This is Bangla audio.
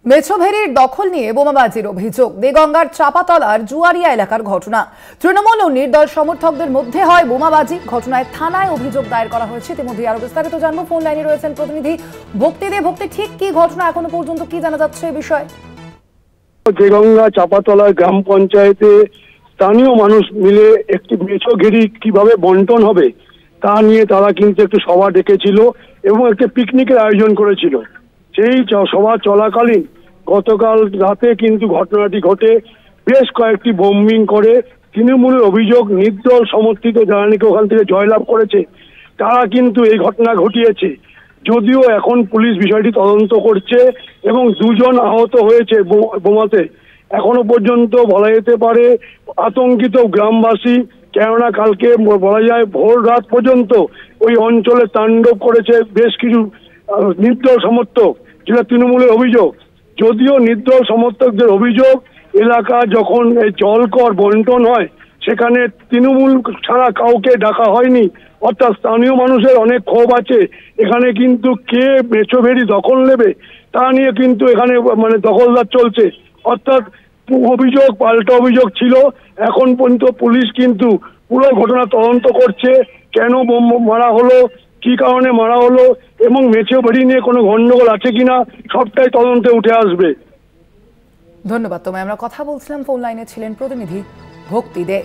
মেছোভেরির দখল নিয়ে বোমাবাজির অভিযোগ। দেগঙ্গার চাপাতলার জুয়ারিয়া এলাকার ঘটনা। তৃণমূল ও নির্দল সমর্থকদের মধ্যে হয় বোমাবাজি। ঘটনায় থানায় অভিযোগ দায়ের করা হয়েছে। ইতিমধ্যে আরো বিস্তারিত জানবো। ফোন লাইনে রয়েছেন প্রতিনিধি ভক্তি দে। ভক্তি, ঠিক কি ঘটনা, এখনো পর্যন্ত কি জানা যাচ্ছে এই বিষয়ে? দেগঙ্গা চাপাতলা গ্রাম পঞ্চায়েতে স্থানীয় মানুষ মিলে একটি মেছোঘেরি কিভাবে বন্টন হবে তা নিয়ে তারা কিন্তু একটু সভা ডেকেছিল এবং একটি পিকনিকের আয়োজন করেছিল। সেই সভা চলাকালীন গতকাল রাতে কিন্তু ঘটনাটি ঘটে। বেশ কয়েকটি বোম্বিং করে তৃণমূলের অভিযোগ, নির্দল সমর্থিত যারা নাকি ওখান থেকে জয়লাভ করেছে তারা কিন্তু এই ঘটনা ঘটিয়েছে। যদিও এখন পুলিশ বিষয়টি তদন্ত করছে এবং দুজন আহত হয়েছে বোমাতে। এখনো পর্যন্ত বলা যেতে পারে আতঙ্কিত গ্রামবাসী, কেননা কালকে বলা যায় ভোর রাত পর্যন্ত ওই অঞ্চলে তাণ্ডব করেছে বেশ কিছু নির্দল সমর্থক, যেটা তৃণমূলের অভিযোগ। যদিও নির্দল সমর্থকদের অভিযোগ, এলাকা যখন এই জলকর বন্টন হয় সেখানে তৃণমূল ছাড়া কাউকে ডাকা হয়নি, অর্থাৎ স্থানীয় মানুষের অনেক ক্ষোভ আছে। এখানে কিন্তু কে মেছোভেরি দখল নেবে তা নিয়ে কিন্তু এখানে দখলদার চলছে, অর্থাৎ অভিযোগ পাল্টা অভিযোগ ছিল। এখন পর্যন্ত পুলিশ কিন্তু পুরো ঘটনা তদন্ত করছে, কেন বোম মারা হলো, কি কারণে মারা হলো এবং মেছোভেরি নিয়ে কোনো গন্ডগোল আছে কিনা সবটাই তদন্তে উঠে আসবে। ধন্যবাদ তোমায়। আমরা কথা বলছিলাম, ফোন লাইনে ছিলেন প্রতিনিধি ভক্তি দে।